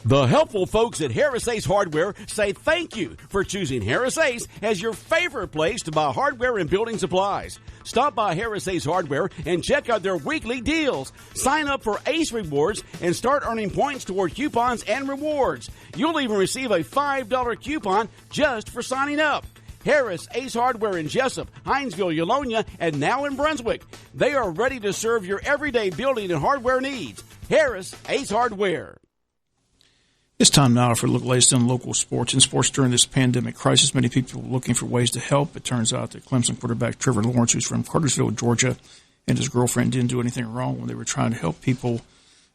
The helpful folks at Harris Ace Hardware say thank you for choosing Harris Ace as your favorite place to buy hardware and building supplies. Stop by Harris Ace Hardware and check out their weekly deals. Sign up for Ace Rewards and start earning points toward coupons and rewards. You'll even receive a $5 coupon just for signing up. Harris Ace Hardware in Jesup, Hinesville, Eulonia, and now in Brunswick. They are ready to serve your everyday building and hardware needs. Harris Ace Hardware. It's time now for a look at the latest in local sports. In sports during this pandemic crisis, many people are looking for ways to help. It turns out that Clemson quarterback Trevor Lawrence, who's from Cartersville, Georgia, and his girlfriend didn't do anything wrong when they were trying to help people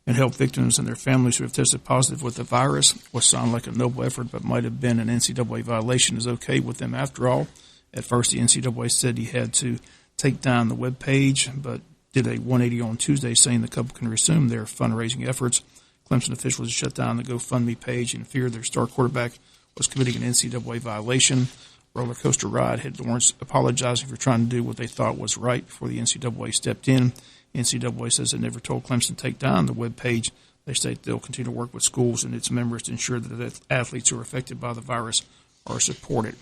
and help victims and their families who have tested positive with the virus. What sounded like a noble effort but might have been an NCAA violation is okay with them after all. At first, the NCAA said he had to take down the web page, but did a 180 on Tuesday saying the couple can resume their fundraising efforts. Clemson officials shut down the GoFundMe page in fear their star quarterback was committing an NCAA violation. Roller coaster ride had Lawrence apologizing for trying to do what they thought was right before the NCAA stepped in. NCAA says it never told Clemson to take down the web page. They state they'll continue to work with schools and its members to ensure that the athletes who are affected by the virus are supported.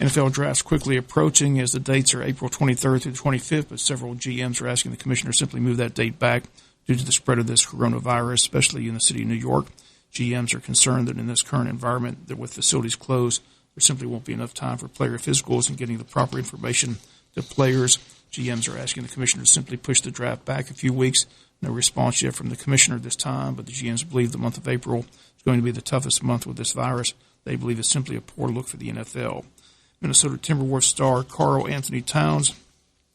NFL drafts quickly approaching as the dates are April 23rd through the 25th, but several GMs are asking the commissioner to simply move that date back due to the spread of this coronavirus, especially in the city of New York. GMs are concerned that in this current environment, that with facilities closed, there simply won't be enough time for player physicals and getting the proper information to players. GMs are asking the commissioner to simply push the draft back a few weeks. No response yet from the commissioner this time, but the GMs believe the month of April is going to be the toughest month with this virus. They believe it's simply a poor look for the NFL. Minnesota Timberwolves star Karl Anthony Towns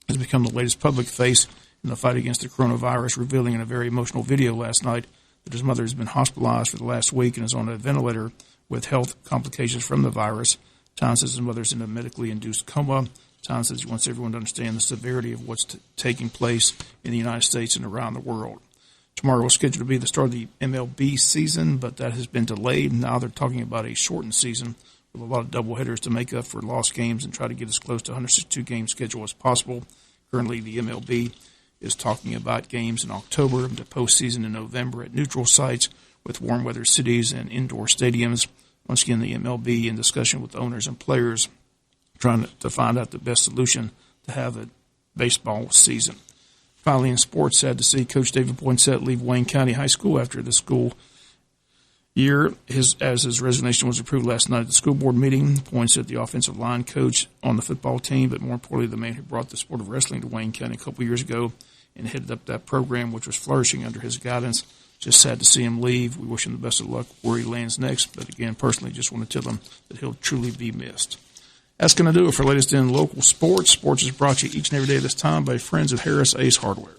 has become the latest public face in the fight against the coronavirus, revealing in a very emotional video last night that his mother has been hospitalized for the last week and is on a ventilator with health complications from the virus. Towns says his mother is in a medically induced coma. Towns says he wants everyone to understand the severity of what's taking place in the United States and around the world. Tomorrow is scheduled to be the start of the MLB season, but that has been delayed. Now they're talking about a shortened season with a lot of doubleheaders to make up for lost games and try to get as close to 162-game schedule as possible. Currently, the MLB is talking about games in October, the postseason in November at neutral sites with warm weather cities and indoor stadiums. Once again, the MLB in discussion with owners and players trying to find out the best solution to have a baseball season. Finally, in sports, sad to see Coach David Poinsett leave Wayne County High School after the school year. As his resignation was approved last night at the school board meeting, Poinsett, the offensive line coach on the football team, but more importantly, the man who brought the sport of wrestling to Wayne County a couple years ago and headed up that program, which was flourishing under his guidance. Just sad to see him leave. We wish him the best of luck where he lands next. But again, personally, just want to tell him that he'll truly be missed. That's going to do it for latest in local sports. Sports is brought to you each and every day this time by friends at Harris Ace Hardware.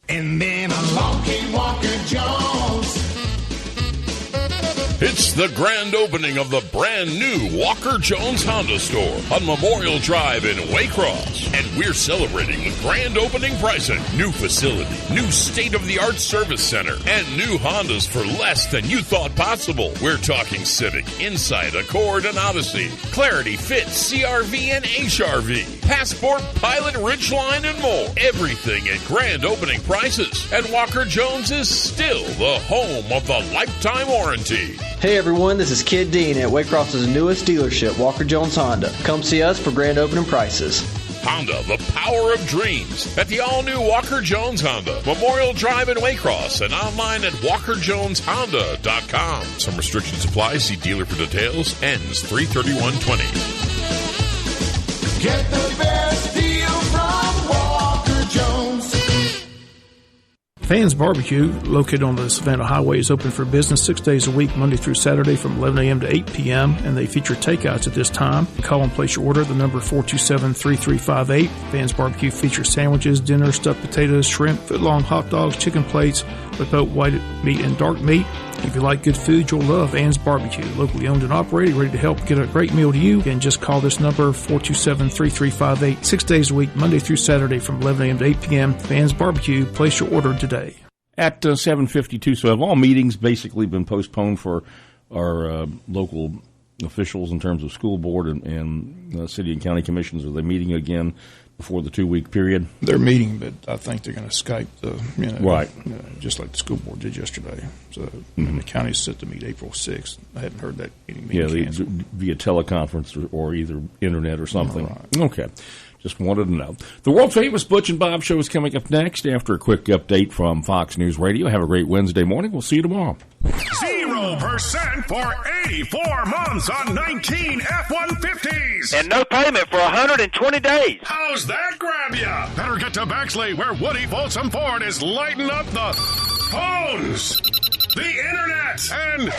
And then along came Walker Jones. It's the grand opening of the brand new Walker Jones Honda store on Memorial Drive in Waycross. And we're celebrating with grand opening pricing, new facility, new state-of-the-art service center, and new Hondas for less than you thought possible. We're talking Civic, Insight, Accord, and Odyssey, Clarity, Fit, CRV, and HRV, Passport, Pilot, Ridgeline, and more. Everything at grand opening prices. And Walker Jones is still the home of the lifetime warranty. Hey everyone, this is Kid Dean at Waycross's newest dealership, Walker Jones Honda. Come see us for grand opening prices. Honda, the power of dreams, at the all-new Walker Jones Honda, Memorial Drive in Waycross, and online at walkerjoneshonda.com. Some restrictions apply. See dealer for details. Ends 3/31/20. Get the best deal from Walker Jones. Fans Barbecue, located on the Savannah Highway, is open for business 6 days a week, Monday through Saturday from 11 a.m. to 8 p.m., and they feature takeouts at this time. Call and place your order. The number 427-3358. Fans Barbecue features sandwiches, dinner, stuffed potatoes, shrimp, foot-long hot dogs, chicken plates with both white meat and dark meat. If you like good food, you'll love Ann's Barbecue. Locally owned and operated, ready to help get a great meal to you. Again, just call this number, 427-3358, 6 days a week, Monday through Saturday from 11 a.m. to 8 p.m. Ann's Barbecue. Place your order today. At 7:52, so have all meetings basically been postponed for our local officials in terms of school board and city and county commissions? Are they meeting again before the 2-week period? They're meeting, but I think they're going to Skype right, just like the school board did yesterday. So and the county's set to meet April 6th. I hadn't heard that meeting canceled. Via teleconference or either internet or something. Right. Okay. Just wanted to know. The world-famous Butch and Bob Show is coming up next after a quick update from Fox News Radio. Have a great Wednesday morning. We'll see you tomorrow. 0% for 84 months on 19 F-150s. And no payment for 120 days. How's that grab ya? Better get to Bexley, where Woody Folsom Ford is lighting up the phones, the internet, and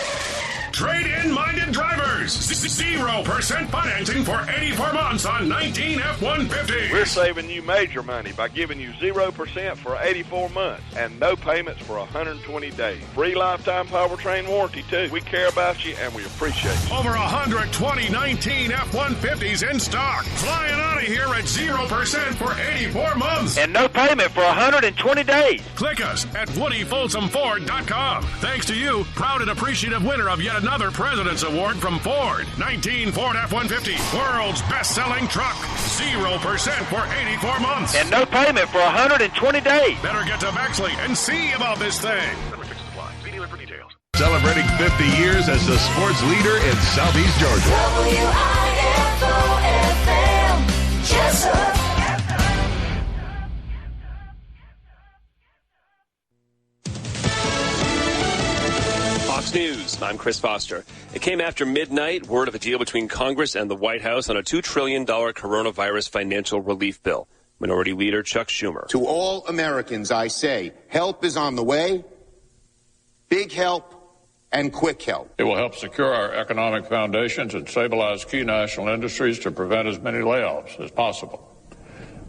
trade-in-minded drivers. 0% financing for 84 months on 19 F-150s. We're saving you major money by giving you 0% for 84 months and no payments for 120 days. Free lifetime powertrain warranty, too. We care about you, and we appreciate you. Over 120 19 F-150s in stock. Flying out of here at 0% for 84 months. And no payment for 120 days. Click us at WoodyFolsomFord.com. Thanks to you, proud and appreciative winner of yet another President's Award from Ford. 19 Ford F-150, world's best-selling truck. 0% for 84 months. And no payment for 120 days. Better get to Bexley and see about this thing. Celebrating 50 years as the sports leader in Southeast Georgia. WIFO FM Jesup. Fox News, I'm Chris Foster. It came after midnight, word of a deal between Congress and the White House on a $2 trillion coronavirus financial relief bill. Minority Leader Chuck Schumer. To all Americans, I say, help is on the way. Big help and quick help. It will help secure our economic foundations and stabilize key national industries to prevent as many layoffs as possible,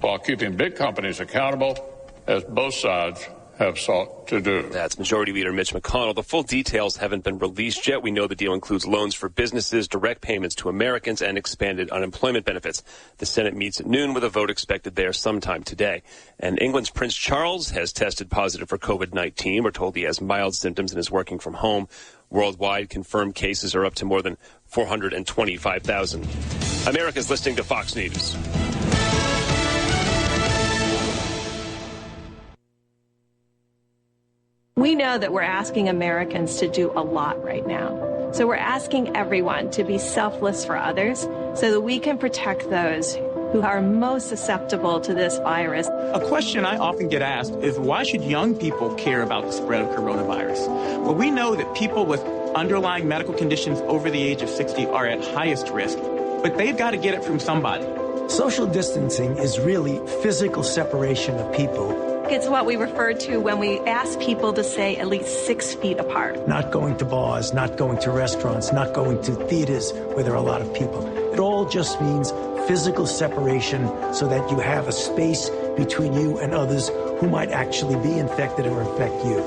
while keeping big companies accountable, as both sides have sought to do. That's Majority Leader Mitch McConnell. The full details haven't been released yet. We know the deal includes loans for businesses, direct payments to Americans, and expanded unemployment benefits. The Senate meets at noon with a vote expected there sometime today. And England's Prince Charles has tested positive for COVID-19. We're told he has mild symptoms and is working from home. Worldwide, confirmed cases are up to more than 425,000. America's listening to Fox News. We know that we're asking Americans to do a lot right now. So we're asking everyone to be selfless for others so that we can protect those who are most susceptible to this virus. A question I often get asked is, why should young people care about the spread of coronavirus? Well, we know that people with underlying medical conditions over the age of 60 are at highest risk, but they've got to get it from somebody. Social distancing is really physical separation of people. It's what we refer to when we ask people to stay at least 6 feet apart. Not going to bars, not going to restaurants, not going to theaters where there are a lot of people. It all just means physical separation so that you have a space between you and others who might actually be infected or infect you.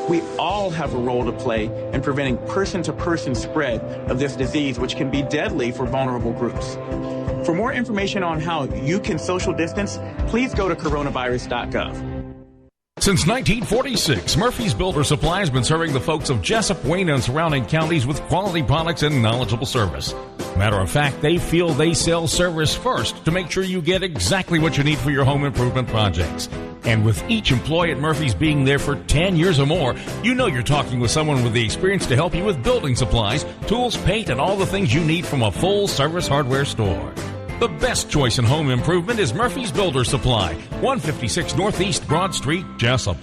We all have a role to play in preventing person-to-person spread of this disease, which can be deadly for vulnerable groups. For more information on how you can social distance, please go to coronavirus.gov. Since 1946, Murphy's Builder Supply has been serving the folks of Jesup, Wayne, and surrounding counties with quality products and knowledgeable service. Matter of fact, they feel they sell service first to make sure you get exactly what you need for your home improvement projects. And with each employee at Murphy's being there for 10 years or more, you know you're talking with someone with the experience to help you with building supplies, tools, paint, and all the things you need from a full-service hardware store. The best choice in home improvement is Murphy's Builder Supply, 156 Northeast Broad Street, Jesup.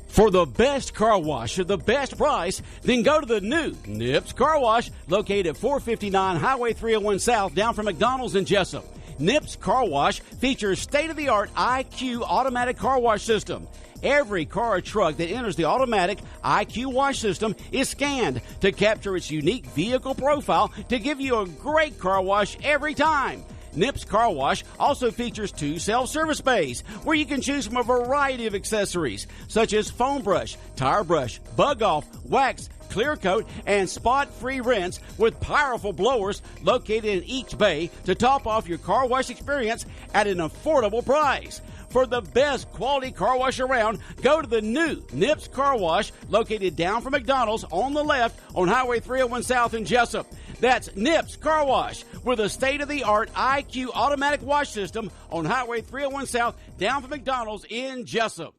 For the best car wash at the best price, then go to the new Nips Car Wash, located at 459 Highway 301 South, down from McDonald's in Jesup. Nips Car Wash features state-of-the-art IQ automatic car wash system. Every car or truck that enters the automatic IQ wash system is scanned to capture its unique vehicle profile to give you a great car wash every time. Nips Car Wash also features 2 self-service bays where you can choose from a variety of accessories such as foam brush, tire brush, bug off, wax, clear coat, and spot-free rinse with powerful blowers located in each bay to top off your car wash experience at an affordable price. For the best quality car wash around, go to the new Nips Car Wash located down from McDonald's on the left on Highway 301 South in Jesup. That's Nips Car Wash with a state-of-the-art IQ automatic wash system on Highway 301 South down from McDonald's in Jesup.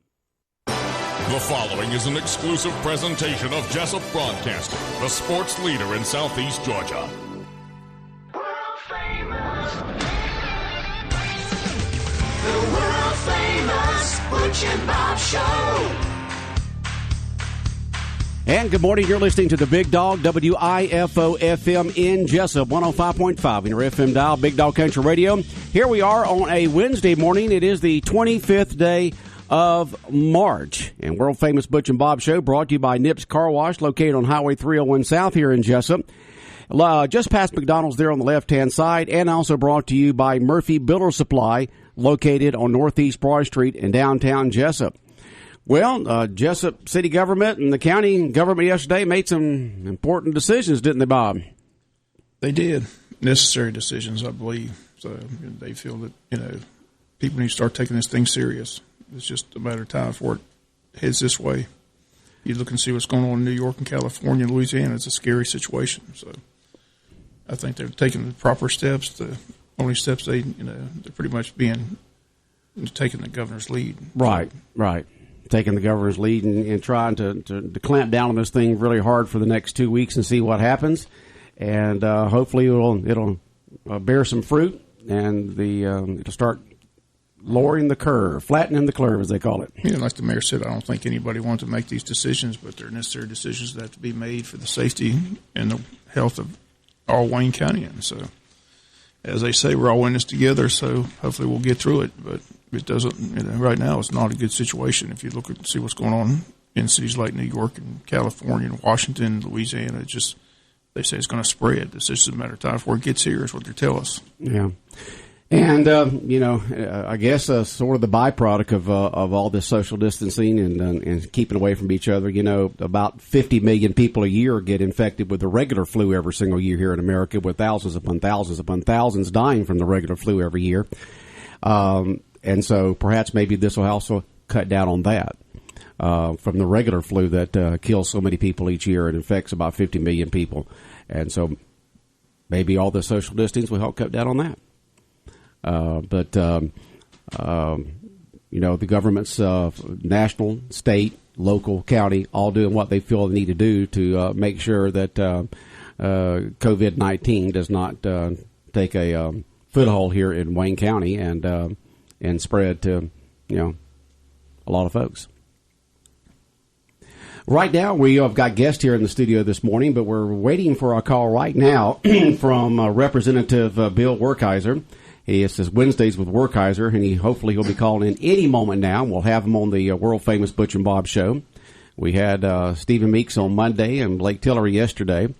The following is an exclusive presentation of Jesup Broadcasting, the sports leader in Southeast Georgia. The world-famous Butch and Bob Show. And good morning. You're listening to the Big Dog, WIFO FM in Jesup, 105.5 in your FM dial, Big Dog Country Radio. Here we are on a Wednesday morning. It is the 25th day of March. And world-famous Butch and Bob Show brought to you by Nips Car Wash, located on Highway 301 South here in Jesup. Just past McDonald's there on the left-hand side, and also brought to you by Murphy Builder Supply, located on Northeast Broad Street in downtown Jesup. Well, Jesup city government and the county government yesterday made some important decisions, didn't they, Bob? They did. Necessary decisions, I believe. So they feel that, people need to start taking this thing serious. It's just a matter of time before it heads this way. You look and see what's going on in New York and California and Louisiana. It's a scary situation. So I think they're taking the proper steps. The only steps they're pretty much taking the governor's lead. Right. Taking the governor's lead and trying to clamp down on this thing really hard for the next 2 weeks and see what happens. And hopefully it'll bear some fruit, and it'll start lowering the curve, flattening the curve, as they call it. Yeah, like the mayor said, I don't think anybody wants to make these decisions, but they're necessary decisions that have to be made for the safety and the health of all Wayne Countyans. So, as they say, we're all in this together, so hopefully we'll get through it. But it doesn't, right now it's not a good situation. If you look and see what's going on in cities like New York and California and Washington, Louisiana, they say it's going to spread. It's just a matter of time before it gets here is what they tell us. Yeah. And, I guess sort of the byproduct of all this social distancing and keeping away from each other, about 50 million people a year get infected with the regular flu every single year here in America, with thousands upon thousands dying from the regular flu every year. And so perhaps maybe this will also cut down on that from the regular flu that kills so many people each year and infects about 50 million people. And so maybe all the social distancing will help cut down on that. But the government's national, state, local, county, all doing what they feel they need to do to make sure that COVID-19 does not take a foothold here in Wayne County and spread to, a lot of folks. Right now, we have got guests here in the studio this morning, but we're waiting for a call right now from Representative Bill Werkheiser. He says Wednesdays with Werkheiser, and hopefully he'll be calling in any moment now. We'll have him on the world-famous Butch and Bob Show. We had Stephen Meeks on Monday and Blake Tillery yesterday.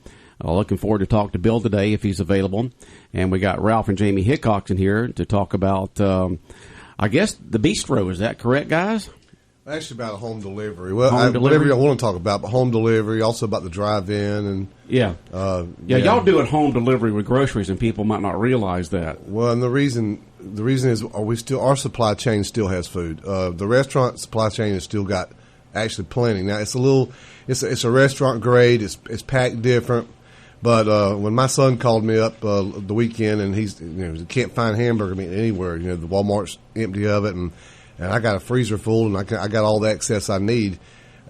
Looking forward to talk to Bill today if he's available. And we got Ralph and Jamie Hickox in here to talk about, I guess, the bistro. Is that correct, guys? Actually, about a home delivery. Well, whatever you want to talk about, but home delivery, also about the drive-in and y'all doing home delivery with groceries, and people might not realize that. Well, and the reason is our supply chain still has food. The restaurant supply chain has still got actually plenty. Now it's a restaurant grade. It's packed different. But when my son called me up the weekend, and he can't find hamburger meat anywhere. The Walmart's empty of it, and I got a freezer full, and I got all the access I need.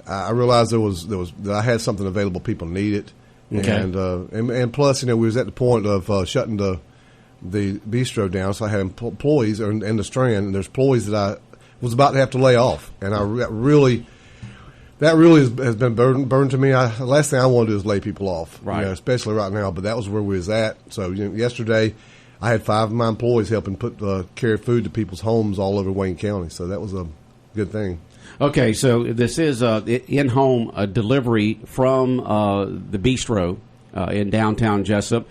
I realized that I had something available. People need it, okay. And plus, we was at the point of shutting the bistro down, so I had employees in the Strand, and there's employees that I was about to have to lay off, and that really has been burned to me. The last thing I want to do is lay people off, right? Especially right now. But that was where we was at. So yesterday, I had 5 of my employees helping carry food to people's homes all over Wayne County. So that was a good thing. Okay, so this is in-home delivery from the bistro in downtown Jesup.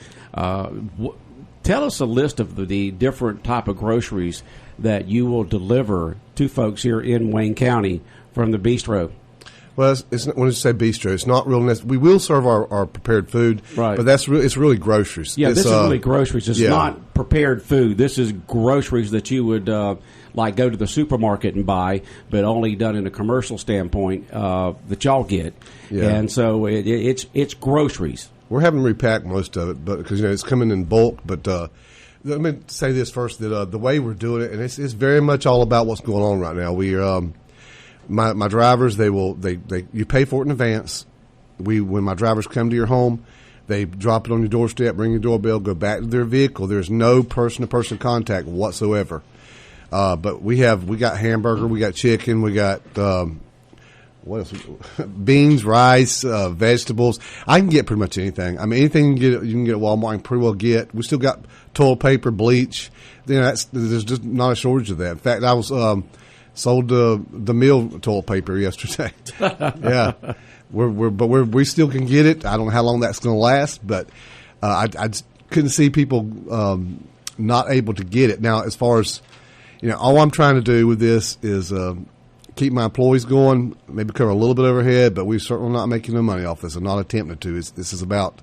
Tell us a list of the different type of groceries that you will deliver to folks here in Wayne County from the bistro. Well, when you say bistro, it's not real necessary. We will serve our prepared food, right? But it's really groceries. Yeah, this is really groceries. It's not prepared food. This is groceries that you would like go to the supermarket and buy, but only done in a commercial standpoint that y'all get. Yeah. And so it's groceries. we're having to repack most of it, but because it's coming in bulk. But let me say this first: that the way we're doing it, and it's very much all about what's going on right now. We my drivers, you pay for it in advance. When my drivers come to your home, they drop it on your doorstep, ring your doorbell, go back to their vehicle. There's no person-to-person contact whatsoever. But we got hamburger, we got chicken, we got what else? Beans, rice, vegetables. I can get pretty much anything. I mean, anything you can get at Walmart, I can pretty well get. We still got toilet paper, bleach. There's just not a shortage of that. In fact, I was sold the meal toilet paper yesterday. Yeah. We still can get it. I don't know how long that's going to last, but I couldn't see people not able to get it. Now, as far as, all I'm trying to do with this is keep my employees going, maybe cover a little bit overhead, but we're certainly not making no money off this. I'm not attempting to. This is about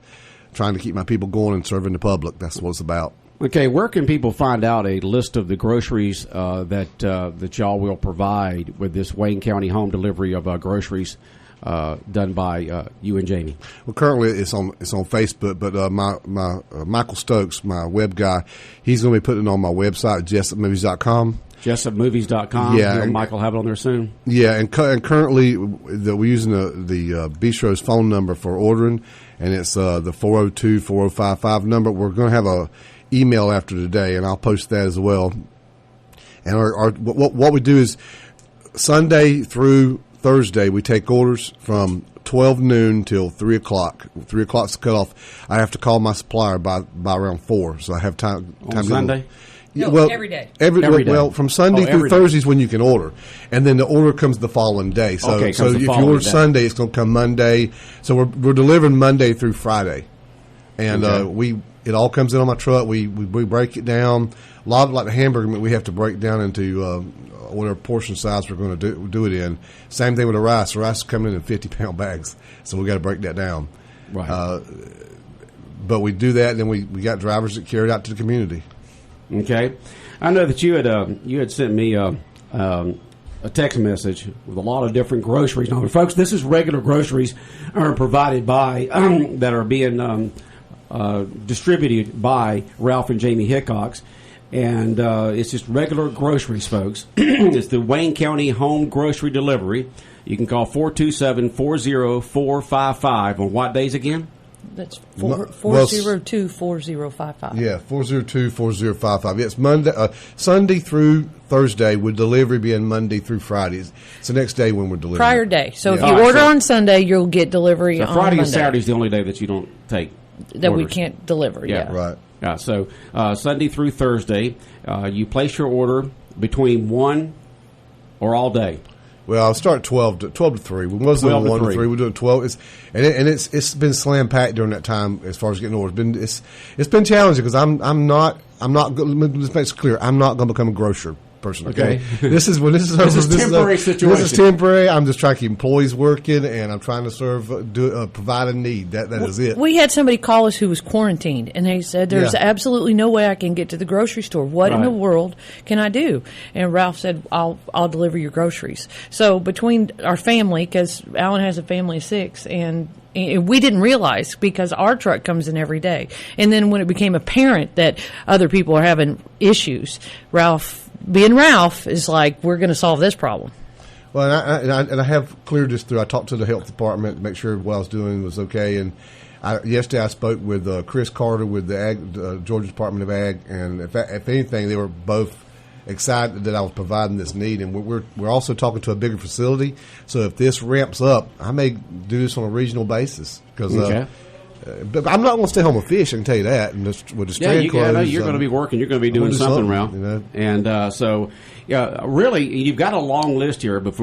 trying to keep my people going and serving the public. That's what it's about. Okay, where can people find out a list of the groceries that y'all will provide with this Wayne County home delivery of groceries done by you and Jamie? Well, currently it's on Facebook, but my Michael Stokes, my web guy, he's going to be putting it on my website, JessupMovies.com. JessupMovies.com. Yeah, and Michael have it on there soon. Yeah, and currently we're using the Bistro's phone number for ordering, and it's the 402-4055 number. We're going to have a email after today, and I'll post that as well. And what we do is Sunday through Thursday, we take orders from 12 noon till 3 o'clock. 3 o'clock's the cutoff. I have to call my supplier by around 4, so I have time on Sunday? No, every day. Every day. Well, from Sunday through day. Thursday is when you can order. And then the order comes the following day. So, if you order Sunday, it's going to come Monday. So we're delivering Monday through Friday. And it all comes in on my truck. We break it down. A lot of like the hamburger meat we have to break down into whatever portion size we're going to do it in. Same thing with the rice. The rice is coming in 50-pound bags, so we got to break that down. Right. But we do that, and then we got drivers that carry it out to the community. Okay, I know that you had sent me a text message with a lot of different groceries. Now, folks, this is regular groceries are provided by that are being distributed by Ralph and Jamie Hickox. And it's just regular groceries, folks. It's the Wayne County Home Grocery Delivery. You can call 427-40455 on what days again? That's 402-4055. Yeah, 402-4055. It's Monday, Sunday through Thursday, with delivery being Monday through Friday. It's the next day when we're delivering. Prior day. So if you order on Sunday, you'll get delivery on Friday Monday. and Saturday is the only day that you don't take that orders. We can't deliver. Yeah. Right. So Sunday through Thursday, you place your order between 1 or all day. Well, I'll start 12 to 3. We wasn't 1 to 3. We're doing 12. It's been slam packed during that time as far as getting orders. It's been challenging because I'm not. Let's make it clear. I'm not going to become a grocer person. Okay. This is temporary situation. This is temporary. I'm just trying to keep employees working, and I'm trying to provide a need. That is it. We had somebody call us who was quarantined, and they said, "There's absolutely no way I can get to the grocery store. What in the world can I do?" And Ralph said, "I'll deliver your groceries." So between our family, because Alan has a family of 6, and we didn't realize because our truck comes in every day. And then when it became apparent that other people are having issues, Ralph is like, we're going to solve this problem. Well, and I have cleared this through. I talked to the health department to make sure what I was doing was okay. And yesterday I spoke with Chris Carter with the Georgia Department of Ag, and if anything, they were both excited that I was providing this need. And we're also talking to a bigger facility. So if this ramps up, I may do this on a regional basis because. But I'm not going to stay home and fish. I can tell you that. And with the strand clothes, I know you're going to be working. You're going to be doing something, Ralph. And so, really, you've got a long list here, but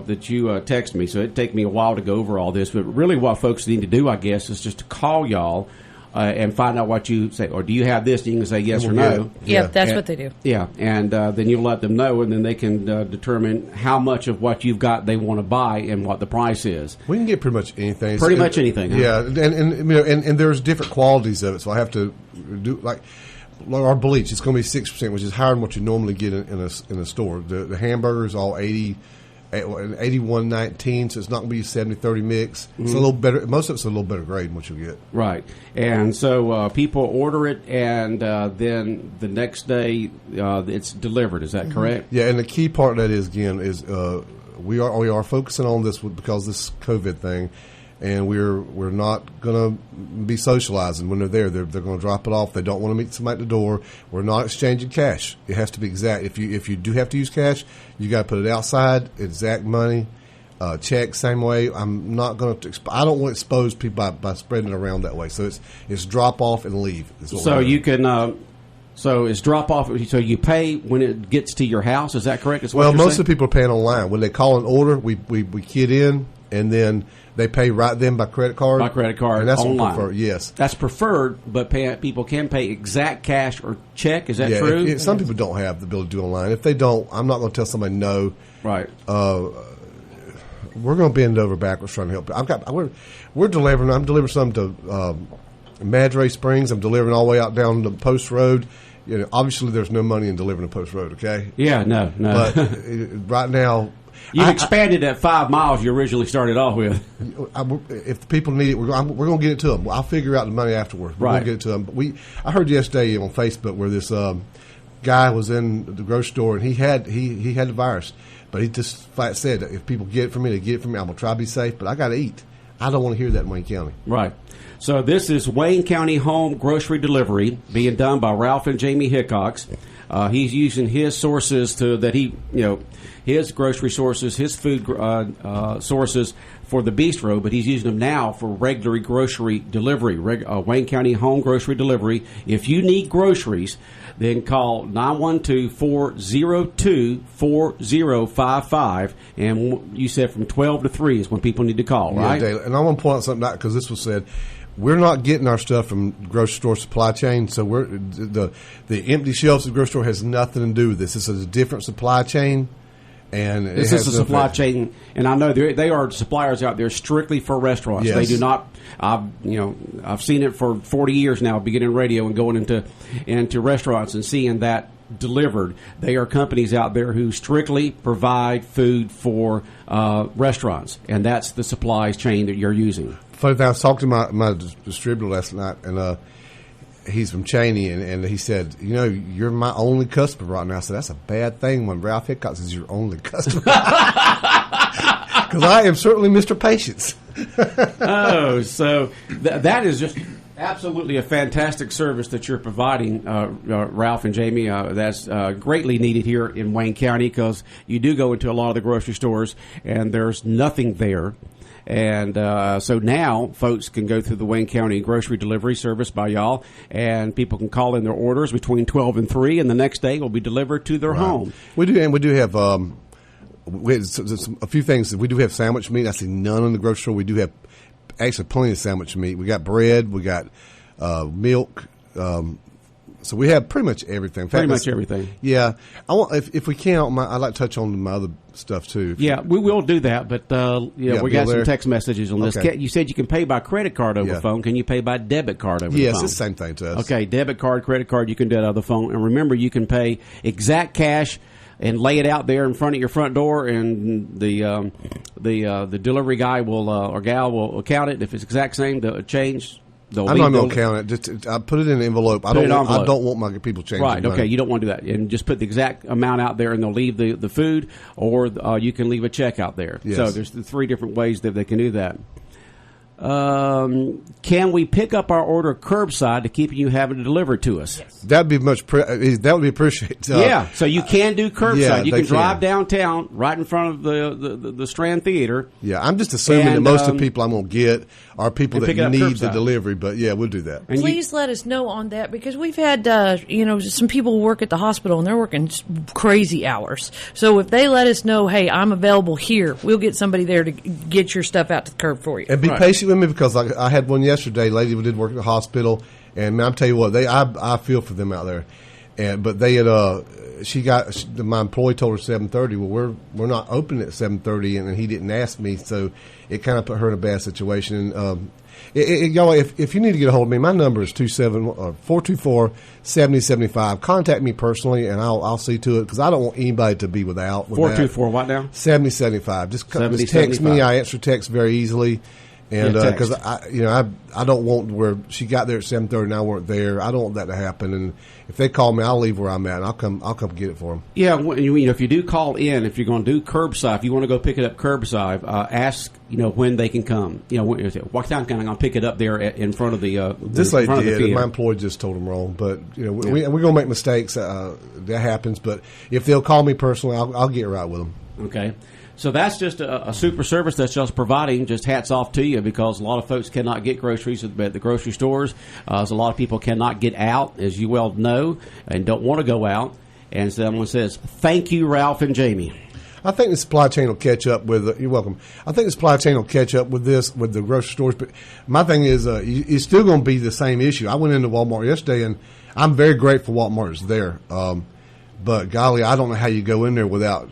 that you text me. So it'd take me a while to go over all this. But really, what folks need to do, I guess, is just to call y'all and find out what you say. Or do you have this? And you can say yes or no. Yeah, that's what they do. Yeah, and then you let them know, and then they can determine how much of what you've got they want to buy and what the price is. We can get pretty much anything. Pretty much anything. Huh? Yeah, and there's different qualities of it. So I have to do like our bleach. It's going to be 6%, which is higher than what you normally get in a store. The hamburgers all 80 an 81-19, so it's not going to be a 70-30 mix. It's a little better. Most of it's a little better grade than what you'll get. Right. And so people order it, and then the next day it's delivered. Is that correct? Yeah, and the key part of that is, again, is we are focusing on this because this COVID thing, and we're not going to be socializing when they're there. They're going to drop it off. They don't want to meet somebody at the door. We're not exchanging cash. It has to be exact. If you do have to use cash, you got to put it outside. Exact money, check same way. I'm not going to. I don't want to expose people by spreading it around that way. So it's drop off and leave. So you can. So it's drop off. So you pay when it gets to your house. Is that correct? Well, most of the people are paying online. When they call an order, we key it in, and then they pay right then by credit card. By credit card, and that's online. Preferred, yes, that's preferred. But people can pay exact cash or check. Is that true? Some people don't have the ability to do online. If they don't, I'm not going to tell somebody no. Right. We're going to bend over backwards trying to help. We're delivering. I'm delivering some to Madre Springs. I'm delivering all the way out down the Post Road. You know, obviously, there's no money in delivering a Post Road. Okay. Yeah. No. But right now. You've expanded that 5 miles you originally started off with. If the people need it, we're going to get it to them. I'll figure out the money afterwards. We're going to get it to them. But I heard yesterday on Facebook where this guy was in the grocery store and he had the virus, but he just flat said, if people get it from me, they get it from me. I'm going to try to be safe, but I got to eat. I don't want to hear that in Wayne County. Right. So this is Wayne County Home Grocery Delivery being done by Ralph and Jamie Hickox. He's using his sources his grocery sources, his food sources for the bistro, but he's using them now for regular grocery delivery, Wayne County Home Grocery Delivery. If you need groceries, then call 912-402-4055, and you said from 12 to 3 is when people need to call, right? Yeah, and I want to point out something out because this was said. We're not getting our stuff from grocery store supply chain, so the empty shelves of the grocery store has nothing to do with this. This is a different supply chain. And this is a supply chain, and I know they are suppliers out there strictly for restaurants. Yes. They do not. I've seen it for 40 years now, beginning radio and going into restaurants and seeing that delivered. They are companies out there who strictly provide food for restaurants, and that's the supply chain that you're using. Funny thing, I was talking to my distributor last night, and he's from Cheney, and he said, you're my only customer right now. I said, that's a bad thing when Ralph Hickox is your only customer. Because I am certainly Mr. Patience. So that is just absolutely a fantastic service that you're providing, Ralph and Jamie. That's greatly needed here in Wayne County because you do go into a lot of the grocery stores, and there's nothing there. And so now folks can go through the Wayne County grocery delivery service by y'all, and people can call in their orders between 12 and 3, and the next day will be delivered to their home. We do have a few things. We do have sandwich meat. I see none in the grocery store. We do have actually plenty of sandwich meat. We got bread. We got milk. So we have pretty much everything. In fact, pretty much everything. Yeah. If we can, I'd like to touch on my other stuff too. Yeah, we will do that. But we got some text messages on this. Okay. You said you can pay by credit card over the phone. Can you pay by debit card over the phone? Yes, it's the same thing to us. Okay, debit card, credit card, you can do it over the phone. And remember, you can pay exact cash and lay it out there in front of your front door, and the delivery guy or gal will count it. If it's exact same, the change. I'm not going to count it. Just I put it in an envelope. I don't want my people changing. Right. Okay. You don't want to do that, and just put the exact amount out there, and they'll leave the food, or you can leave a check out there. Yes. So there's the 3 different ways that they can do that. Can we pick up our order curbside to keep you having to deliver it to us? Yes. That'd be that would be appreciated. So you can do curbside. Yeah, you can drive downtown right in front of the Strand Theater. Yeah, I'm just assuming that most of the people I'm going to get are people that need the delivery. But yeah, we'll do that. And please let us know on that, because we've had some people work at the hospital and they're working crazy hours. So if they let us know, hey, I'm available here, we'll get somebody there to get your stuff out to the curb for you. And be patient with me, because I had one yesterday, lady who did work at the hospital, and man, I'll tell you what, I feel for them out there. but they had my employee told her 7:30. Well, we're not open at 7:30, and he didn't ask me, so it kind of put her in a bad situation. Y'all, if you need to get a hold of me, my number is 424-7075. Contact me personally, and I'll see to it, because I don't want anybody to be without. 424 what now? 7075. Just text me. I answer text very easily. And because I don't want where she got there at 7:30 and I weren't there. I don't want that to happen. And if they call me, I'll leave where I'm at and I'll come get it for them. Yeah, if you do call in, if you're going to do curbside, if you want to go pick it up curbside, ask when they can come. What time can I pick it up there in front of the? This lady did. My employee just told them wrong, but we're going to make mistakes. That happens. But if they'll call me personally, I'll get right with them. Okay. So that's just a super service that's just providing. Just hats off to you, because a lot of folks cannot get groceries at the grocery stores. So a lot of people cannot get out, as you well know, and don't want to go out. And someone says, "Thank you, Ralph and Jamie." I think the supply chain will catch up with. You're welcome. I think the supply chain will catch up with this with the grocery stores. But my thing is, it's still going to be the same issue. I went into Walmart yesterday, and I'm very grateful Walmart is there. But golly, I don't know how you go in there without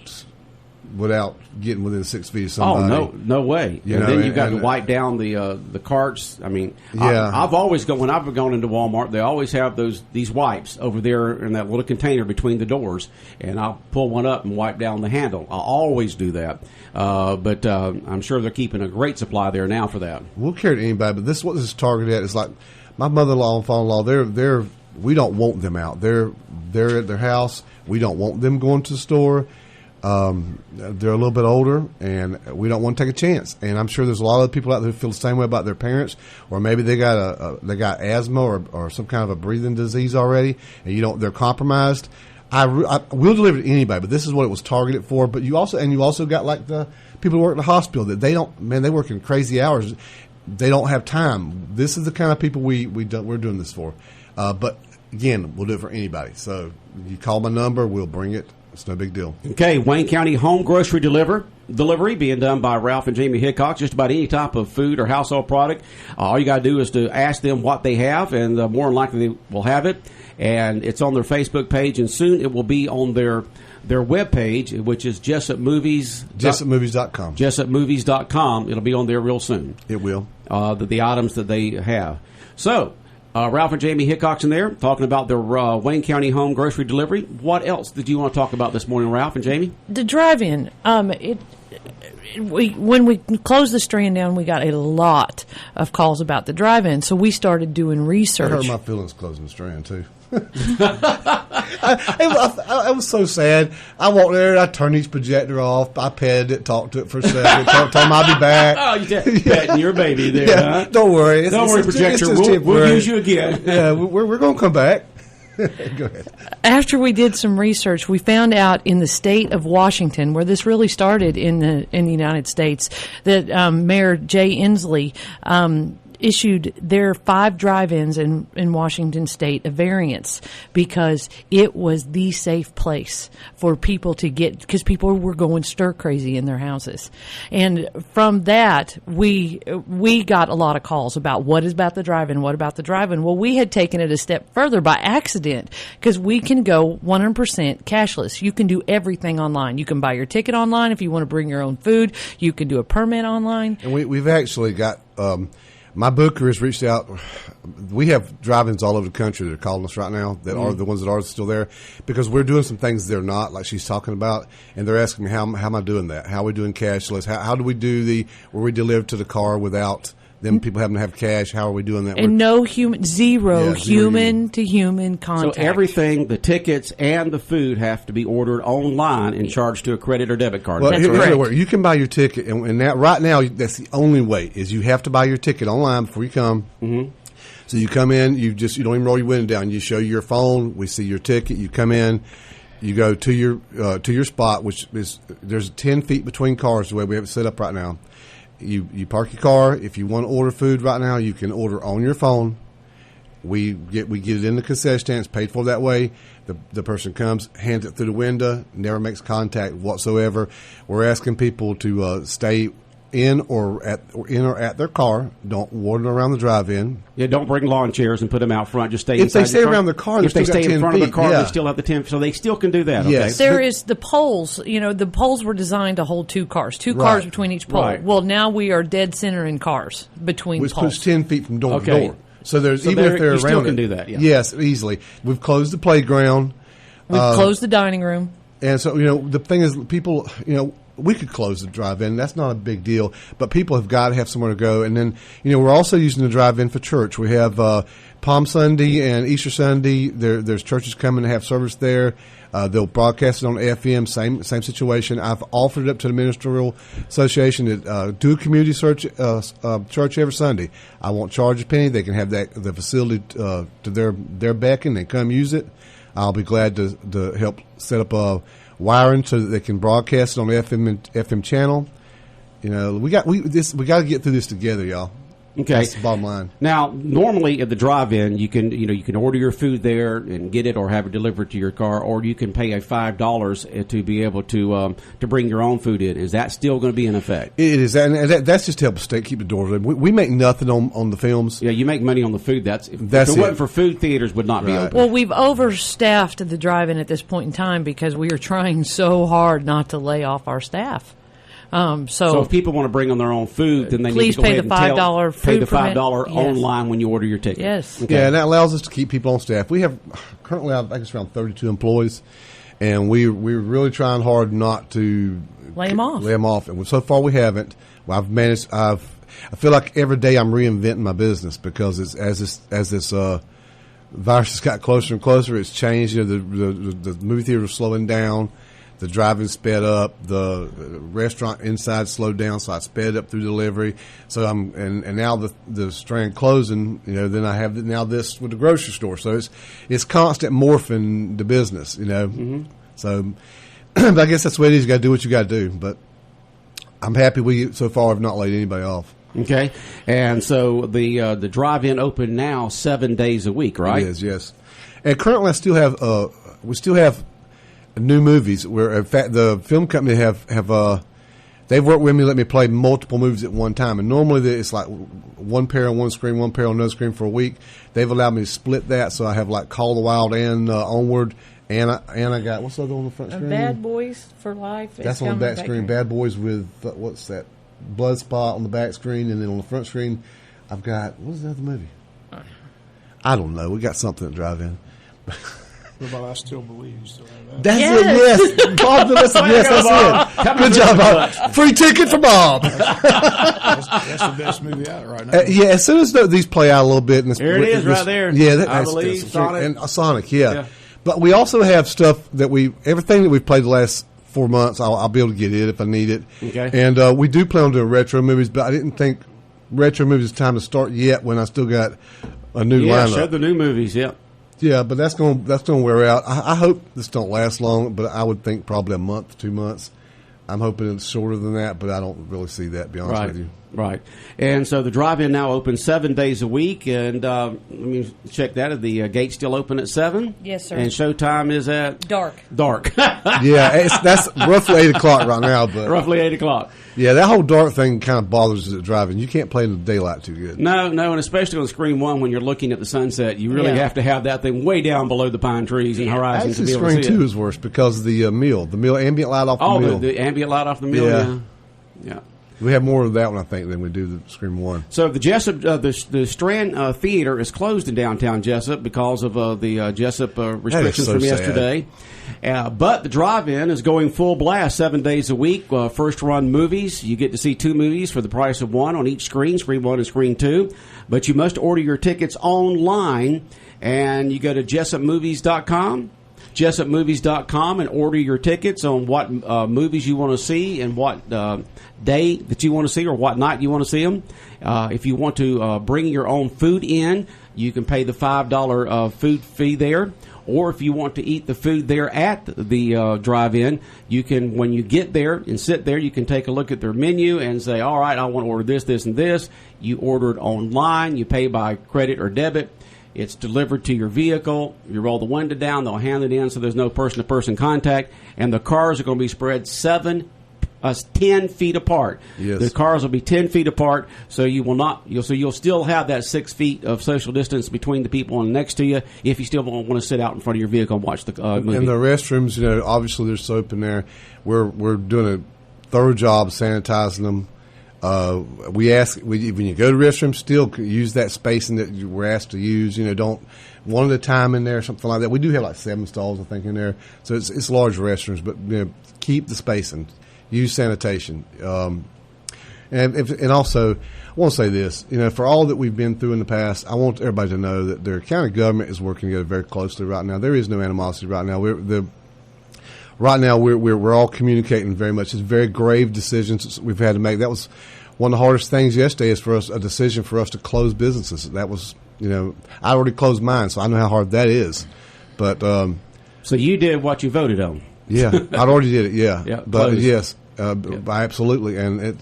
getting within 6 feet of somebody. Oh, no way. Then you've got to wipe down the carts. I mean, yeah. I've always gone into Walmart, they always have these wipes over there in that little container between the doors, and I'll pull one up and wipe down the handle. I always do that. But I'm sure they're keeping a great supply there now for that. We'll carry to anybody, but this is what this is targeted at. It's like my mother-in-law and father-in-law, we don't want them out. They're at their house. We don't want them going to the store. They're a little bit older, and we don't want to take a chance. And I'm sure there's a lot of people out there who feel the same way about their parents, or maybe they got asthma or some kind of a breathing disease already, and they're compromised. We'll deliver to anybody, but this is what it was targeted for. But you also got like the people who work in the hospital that they work in crazy hours. They don't have time. This is the kind of people we're doing this for. But again, we'll do it for anybody. So you call my number, we'll bring it. It's no big deal. Okay, Wayne County home grocery delivery being done by Ralph and Jamie Hickok. Just about any type of food or household product. All you got to do is to ask them what they have, and more than likely they will have it. And it's on their Facebook page, and soon it will be on their web page, which is Jesup Movies. JesupMovies.com. JesupMovies.com. It'll be on there real soon. It will. The items that they have. So, Ralph and Jamie Hickok's in there talking about their Wayne County home grocery delivery. What else did you want to talk about this morning, Ralph and Jamie? The drive-in. When we closed the Strand down, we got a lot of calls about the drive-in, so we started doing research. I hurt my feelings closing the Strand, too. I was so sad. I walked there, I turned each projector off, I petted it, talked to it for a second, told him I'll be back. Oh, you petting your baby there, huh? Don't worry. Don't worry, projector. We'll use you again. Yeah, we're going to come back. Go ahead. After we did some research, we found out in the state of Washington, where this really started in the United States, that Mayor Jay Inslee issued their 5 drive-ins in Washington State a variance because it was the safe place for people to get, because people were going stir crazy in their houses. And from that, we got a lot of calls about what about the drive-in, what about the drive-in? Well, we had taken it a step further by accident, because we can go 100% cashless. You can do everything online. You can buy your ticket online if you want to bring your own food. You can do a permit online. And we've actually got... my booker has reached out. We have drive-ins all over the country that are calling us right now that are the ones that are still there, because we're doing some things they're not, like she's talking about, and they're asking me how am I doing that? How are we doing cashless? How do we do where we deliver to the car without them people having to have cash? How are we doing that? And zero human-to-human contact. So everything, the tickets and the food, have to be ordered online and charged to a credit or debit card. Well, you can buy your ticket, and that right now, that's the only way, is you have to buy your ticket online before you come. Mm-hmm. So you come in, you don't even roll your window down. You show your phone, we see your ticket, you come in, you go to your spot, which is, there's 10 feet between cars the way we have it set up right now. You park your car. If you want to order food right now, you can order on your phone. We get it in the concession stand. It's paid for that way. The person comes, hands it through the window, never makes contact whatsoever. We're asking people to stay in or at their car. Don't wander around the drive-in. Yeah, don't bring lawn chairs and put them out front. Just stay If inside they stay your car. around the car, if they stay in front of the car, yeah. they still have the 10. So they still can do that. Yes. Okay. There is the poles. The poles were designed to hold two cars Right. between each pole. Right. Well, now we are dead center in cars between Which poles. puts 10 feet from door Okay. to door. So there's So even if they're you around still it, can do that, yeah. Yes, easily. We've closed the playground. We've closed the dining room. And so, the thing is, people, we could close the drive-in. That's not a big deal. But people have got to have somewhere to go. And then, we're also using the drive-in for church. We have Palm Sunday and Easter Sunday. There's churches coming to have service there. They'll broadcast it on FM, same situation. I've offered it up to the Ministerial Association to do a community church every Sunday. I won't charge a penny. They can have the facility to their beck and they come use it. I'll be glad to help set up wiring so that they can broadcast it on the FM channel. We got to get through this together, y'all. Okay. That's the bottom line. Now, normally at the drive-in, you can order your food there and get it, or have it delivered to your car, or you can pay a $5 to be able to bring your own food in. Is that still going to be in effect? It is, and that's just to help the state keep the doors open. We make nothing on the films. Yeah, you make money on the food. If it wasn't for food, theaters would not be open. Well, we've overstaffed the drive-in at this point in time because we are trying so hard not to lay off our staff. So if people want to bring on their own food, then they please need to go pay ahead the and $5 pay the food permit. $5 Yes. online when you order your ticket. Yes. Okay. Yeah, and that allows us to keep people on staff. We have currently, I think it's around 32 employees, and we're really trying hard not to lay them off. And so far we haven't. Well, I've managed. I feel like every day I'm reinventing my business because as this virus has got closer and closer, it's changed. The movie theater is slowing down. The driving sped up. The restaurant inside slowed down, so I sped up through delivery. So and now the strand closing. Then I have now this with the grocery store. So it's constant morphing the business. Mm-hmm. So but I guess that's the way it is. You got to do what you got to do. But I'm happy we so far have not laid anybody off. Okay, and so the drive-in open now 7 days a week, right? It is, yes. And currently, we still have new movies. Where in fact the film company have they've worked with me, let me play multiple movies at one time. And normally it's like one pair on one screen, one pair on another screen for a week. They've allowed me to split that, so I have like Call the Wild and Onward. And I got what's the other on the front screen? Bad Boys for Life. That's on the back screen. Bad Boys with what's that? Bloodspot on the back screen, and then on the front screen, I've got what's the other movie? I don't know. We got something to drive in. What about I Still Believe? You still have that? That's it. Yes, Bob. Listen, yes, that's it. Good job, Bob. Free ticket for Bob. That's the best movie out right now. Yeah, as soon as these play out a little bit, and There it is, right there. Yeah, I Believe, Sonic. and Sonic. Yeah. But we also have stuff that everything that we've played the last 4 months. I'll be able to get it if I need it. Okay. And we do plan on doing retro movies, but I didn't think retro movies is time to start yet when I still got a new lineup. Show the new movies. Yeah. Yeah, but that's going to wear out. I hope this don't last long, but I would think probably a month, 2 months. I'm hoping it's shorter than that, but I don't really see that, to be honest with you. Right. And so the drive-in now open 7 days a week, and let me check that. Are the gates still open at 7? Yes, sir. And showtime is at? Dark. Yeah, that's roughly 8 o'clock right now. But roughly 8 o'clock. Yeah, that whole dark thing kind of bothers us at driving. You can't play in the daylight too good. No, and especially on screen one when you're looking at the sunset, you really have to have that thing way down below the pine trees and horizons to be able to see screen 2 it. is worse because of the meal ambient light off the meal. The ambient light off the meal. Yeah. We have more of that one, I think, than we do the Scream 1. So the Jesup, the Strand Theater is closed in downtown Jesup because of the Jesup restrictions from yesterday. But the drive-in is going full blast 7 days a week. First run movies. You get to see 2 movies for the price of 1 on each screen, Screen 1 and Screen 2. But you must order your tickets online, and you go to JessupMovies.com. JessupMovies.com and order your tickets on what movies you want to see and what day that you want to see or what night you want to see them. If you want to bring your own food in, you can pay the $5 food fee there. Or if you want to eat the food there at the drive-in, you can, when you get there and sit there, you can take a look at their menu and say, all right, I want to order this, this, and this. You order it online. You pay by credit or debit. It's delivered to your vehicle. You roll the window down. They'll hand it in so there's no person-to-person contact. And the cars are going to be spread 7 10 feet apart. Yes. The cars will be 10 feet apart, so you'll still have that 6 feet of social distance between the people next to you if you still want to sit out in front of your vehicle and watch the movie. And the restrooms, obviously there's soap in there. We're doing a thorough job sanitizing them. We ask when you go to restrooms, still use that spacing that you were asked to use. Don't one at a time in there, something like that. We do have like 7 stalls, I think, in there, so it's large restrooms. But keep the spacing, use sanitation, and also I want to say this. For all that we've been through in the past, I want everybody to know that their county government is working together very closely right now. There is no animosity right now. We're all communicating very much. It's very grave decisions we've had to make. That was one of the hardest things yesterday is for us, a decision for us to close businesses. That was, I already closed mine, so I know how hard that is. But so you did what you voted on. Yeah, I'd already did it. Yeah, yeah, but closed. yes, absolutely. And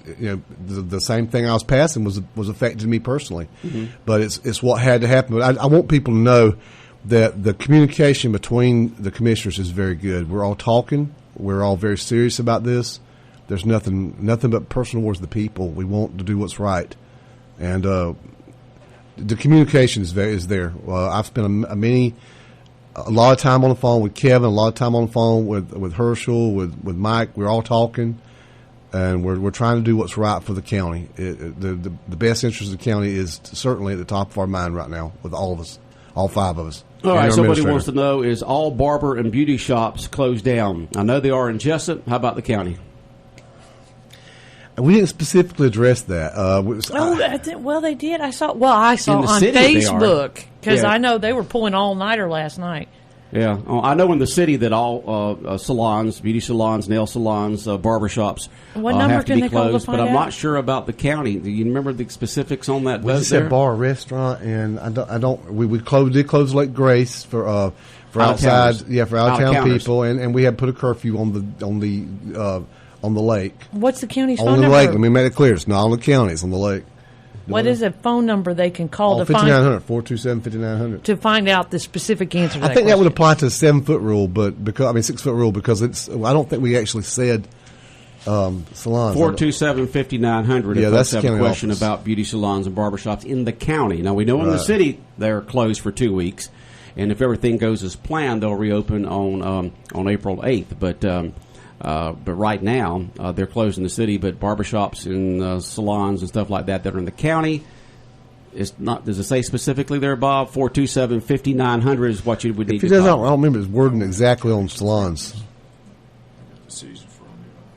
the same thing I was passing was affecting me personally. Mm-hmm. But it's what had to happen. But I want people to know that the communication between the commissioners is very good. We're all talking. We're all very serious about this. There's nothing but personal wars of the people. We want to do what's right, and the communication is there. I've spent a lot of time on the phone with Kevin, a lot of time on the phone with Herschel, with Mike. We're all talking, and we're trying to do what's right for the county. The best interest of the county is certainly at the top of our mind right now with all of us, all 5 of us. All right, somebody wants to know, is all barber and beauty shops closed down? I know they are in Jesup. How about the county? We didn't specifically address that. They did. I saw on Facebook because I know they were pulling all-nighter last night. Yeah, I know in the city that all salons, beauty salons, nail salons, barber shops have to be closed, but I'm not sure about the county. Do you remember the specifics on that? We just said bar, restaurant, and I don't. We did close Lake Grace for outside, for out-of-town people, and we had put a curfew on the lake. What's the county's phone number? On the lake. Let me make it clear. It's not on the county. It's on the lake. What is a phone number they can call to 427-5900 to find out the specific answer to that I think that would apply to the 7-foot rule, but 6-foot rule, because I don't think we actually said salons. 427-5900 if that's a question about beauty salons and barbershops in the county. Now, we know in the city they're closed for 2 weeks, and if everything goes as planned, they'll reopen on April 8th, but right now, they're closed in the city, but barbershops and salons and stuff like that are in the county. It's not. Does it say specifically there, Bob? 427-5900 is what you would need to call. I don't remember his wording exactly on salons.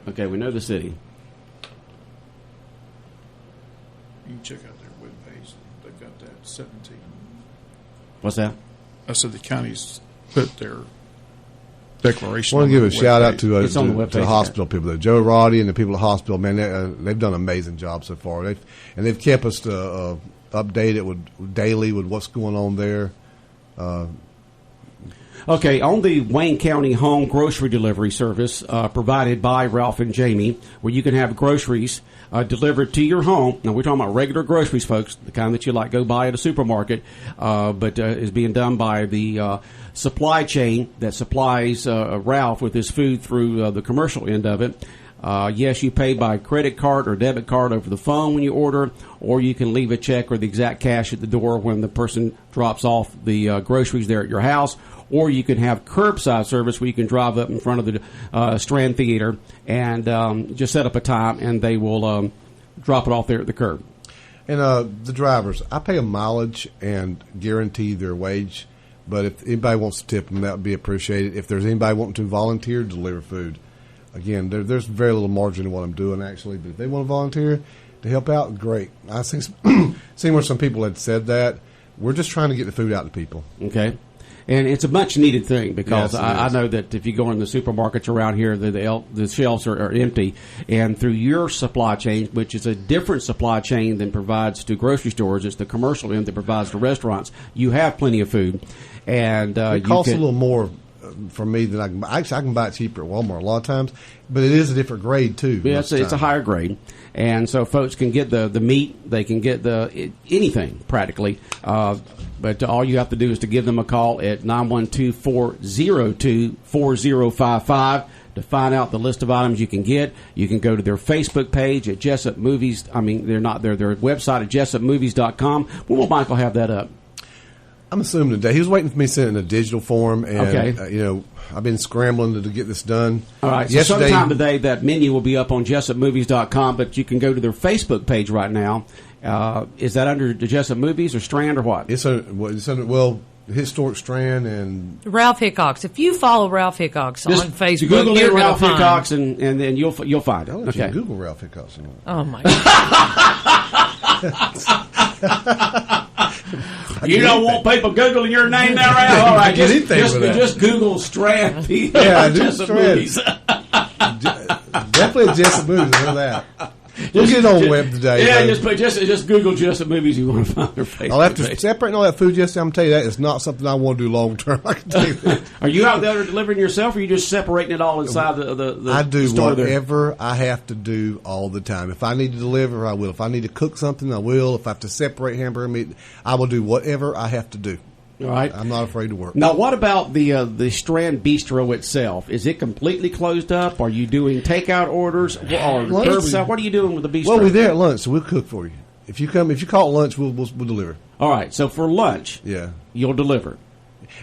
Okay, we know the city. You can check out their webpage. They've got that 17. What's that? I said the county's put their declaration. I want to give a shout out to the hospital people, though. Joe Roddy and the people at the hospital. Man, they've done an amazing job so far. They've kept us updated daily with what's going on there. Okay, on the Wayne County home grocery delivery service provided by Ralph and Jamie, where you can have groceries delivered to your home. Now, we're talking about regular groceries, folks, the kind that you go buy at a supermarket, but is being done by the supply chain that supplies Ralph with his food through the commercial end of it. Yes, you pay by credit card or debit card over the phone when you order, or you can leave a check or the exact cash at the door when the person drops off the groceries there at your house, or you can have curbside service where you can drive up in front of the Strand Theater and just set up a time, and they will drop it off there at the curb. And the drivers, I pay a mileage and guarantee their wage, but if anybody wants to tip them, that would be appreciated. If there's anybody wanting to volunteer to deliver food, again, there's very little margin in what I'm doing, actually, but if they want to volunteer to help out, great. I seen where some people had said that. We're just trying to get the food out to people. Okay. And it's a much-needed thing because I know that if you go in the supermarkets around here, the shelves are empty. And through your supply chain, which is a different supply chain than provides to grocery stores, it's the commercial end that provides to restaurants, you have plenty of food. And it costs a little more for me than I can buy. Actually, I can buy it cheaper at Walmart a lot of times, but it is a different grade, too. Yeah, it's a higher grade. And so folks can get the meat, they can get anything practically. But all you have to do is to give them a call at 912-402-4055. To find out the list of items you can get, you can go to their Facebook page at Jesup Movies. I mean, their website at JessupMovies.com. When will Michael have that up? I'm assuming today. He was waiting for me to send it in a digital form, and okay. I've been scrambling to get this done. All right. So sometime today, that menu will be up on JessupMovies.com, but you can go to their Facebook page right now. Is that under the Jesup Movies or Strand or what? It's under Historic Strand and Ralph Hickox. If you follow Ralph Hickox on Facebook, Google you're Ralph find. Hickox, and then you'll find it. I'll let you Google Ralph Hickox. Oh my God! You don't want people Googling your name now, Ralph? All right, just Google Strand. Yeah, do Strand. Definitely a Jesup Movies. I know that. We'll get it on web today. Yeah, just Google Jesup Movies. You want to find their Facebook. I'll have to separate all that food. I'm telling you that is not something I want to do long term. I can tell you that. Are you out there delivering yourself, or are you just separating it all inside the I do store whatever there? I have to do all the time. If I need to deliver, I will. If I need to cook something, I will. If I have to separate hamburger meat, I will do whatever I have to do. All right. I'm not afraid to work. Now, what about the Strand Bistro itself? Is it completely closed up? Are you doing takeout orders or curbside? What are you doing with the bistro? Well, we're there at lunch, so we'll cook for you. If you call at lunch, we'll deliver. All right. So for lunch, you'll deliver.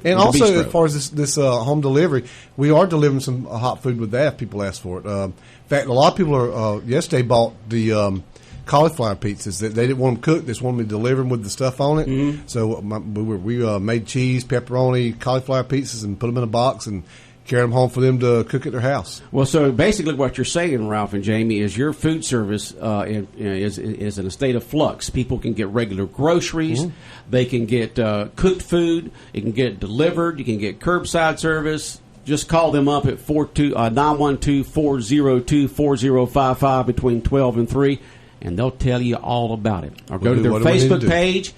And also, as far as this home delivery, we are delivering some hot food with that if people ask for it. In fact, a lot of people yesterday bought the cauliflower pizzas. They didn't want them cooked. They just wanted me to deliver them with the stuff on it. Mm-hmm. So we made cheese, pepperoni, cauliflower pizzas and put them in a box and carried them home for them to cook at their house. Well, so basically what you're saying, Ralph and Jamie, is your food service is in a state of flux. People can get regular groceries. Mm-hmm. They can get cooked food. It can get delivered. You can get curbside service. Just call them up at 912-402-4055 between 12 and 3. And they'll tell you all about it. Or go to their Facebook page.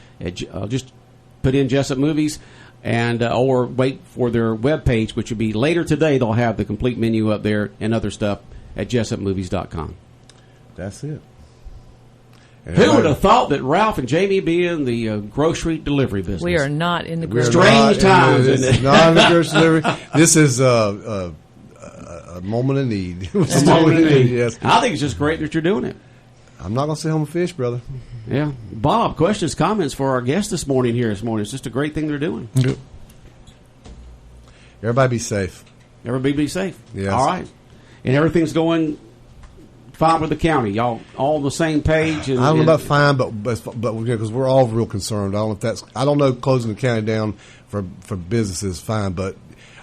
Just put in Jesup Movies, and or wait for their webpage, which will be later today. They'll have the complete menu up there and other stuff at JessupMovies.com. That's it. Who would have thought that Ralph and Jamie be in the grocery delivery business? We are not in the grocery. Strange times, isn't it? Not in the grocery delivery. This is a moment of need. A moment of need. Yes. I think it's just great that you're doing it. I'm not going to say home fish, brother. Yeah. Bob, questions, comments for our guest this morning here this morning. It's just a great thing they're doing. Good. Everybody be safe. Everybody be safe. Yes. All right. And everything's going fine with the county. Y'all all on the same page? I don't know about fine, but because we're all real concerned. I don't know closing the county down for businesses is fine, but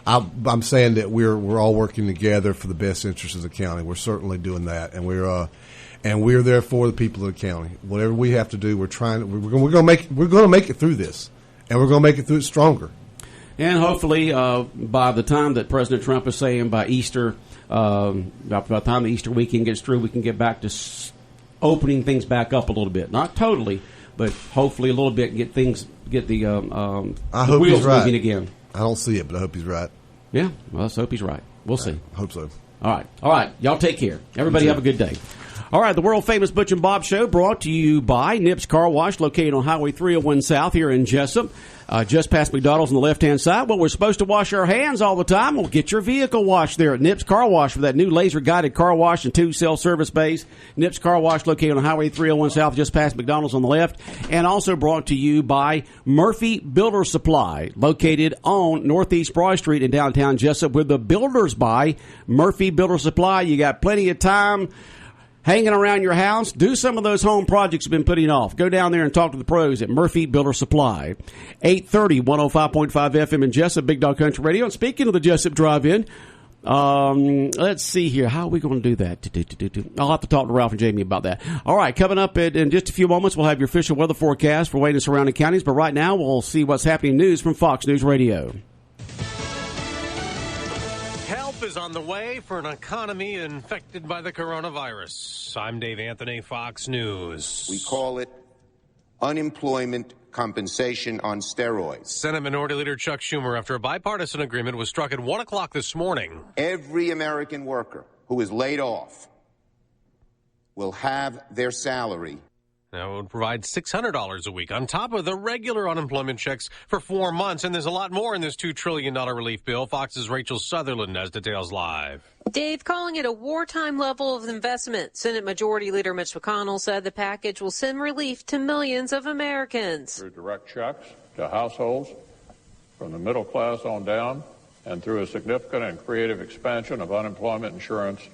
I'm saying that we're all working together for the best interests of the county. We're certainly doing that, and we're there for the people of the county. Whatever we have to do, we're going to make it through this, and we're going to make it through it stronger. And hopefully, by the time that President Trump is saying by Easter, by the time the Easter weekend gets through, we can get back to opening things back up a little bit. Not totally, but hopefully a little bit. And get the wheels moving again. I don't see it, but I hope he's right. Yeah, well, let's hope he's right. We'll see. I hope so. All right. Y'all take care. Everybody have a good day. All right, the world-famous Butch and Bob Show brought to you by Nips Car Wash, located on Highway 301 South here in Jesup, just past McDonald's on the left-hand side. Well, we're supposed to wash our hands all the time. Well, get your vehicle washed there at Nips Car Wash for that new laser-guided car wash and 2 self-service bays. Nips Car Wash, located on Highway 301 South, just past McDonald's on the left. And also brought to you by Murphy Builder Supply, located on Northeast Broad Street in downtown Jesup, with the builders by Murphy Builder Supply. You got plenty of time hanging around your house. Do some of those home projects you've been putting off. Go down there and talk to the pros at Murphy Builder Supply. 830, 105.5 FM in Jesup, Big Dog Country Radio. And speaking of the Jesup Drive-In, let's see here. How are we going to do that? I'll have to talk to Ralph and Jamie about that. All right, coming up in just a few moments, we'll have your official weather forecast for Wayne and surrounding counties. But right now, we'll see what's happening news from Fox News Radio. Is on the way for an economy infected by the coronavirus. I'm Dave Anthony, Fox News. We call it unemployment compensation on steroids. Senate Minority Leader Chuck Schumer, after a bipartisan agreement was struck at 1 o'clock this morning. Every American worker who is laid off will have their salary Now, it would provide $600 a week on top of the regular unemployment checks for 4 months. And there's a lot more in this $2 trillion relief bill. Fox's Rachel Sutherland has details live. Dave calling it a wartime level of investment. Senate Majority Leader Mitch McConnell said the package will send relief to millions of Americans. Through direct checks to households from the middle class on down, and through a significant and creative expansion of unemployment insurance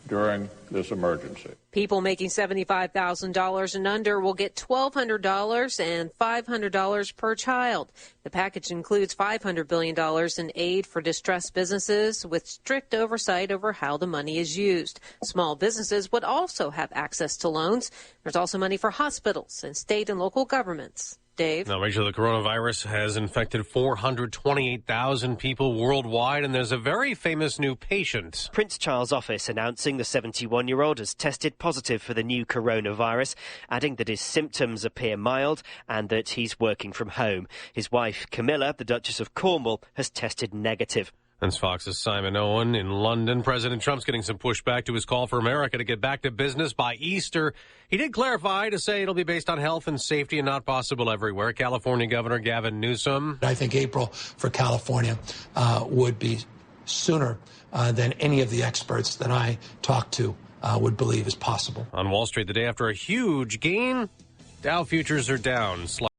during this emergency. People making $75,000 and under will get $1,200 and $500 per child. The package includes $500 billion in aid for distressed businesses with strict oversight over how the money is used. Small businesses would also have access to loans. There's also money for hospitals and state and local governments. Dave? Now, Rachel, the coronavirus has infected 428,000 people worldwide, and there's a very famous new patient. Prince Charles' office announcing the 71-year-old has tested positive for the new coronavirus, adding that his symptoms appear mild and that he's working from home. His wife, Camilla, the Duchess of Cornwall, has tested negative. That's Fox's Simon Owen in London. President Trump's getting some pushback to his call for America to get back to business by Easter. He did clarify to say it'll be based on health and safety and not possible everywhere. California Governor Gavin Newsom. I think April for California would be sooner than any of the experts that I talked to would believe is possible. On Wall Street the day after a huge gain, Dow futures are down slightly.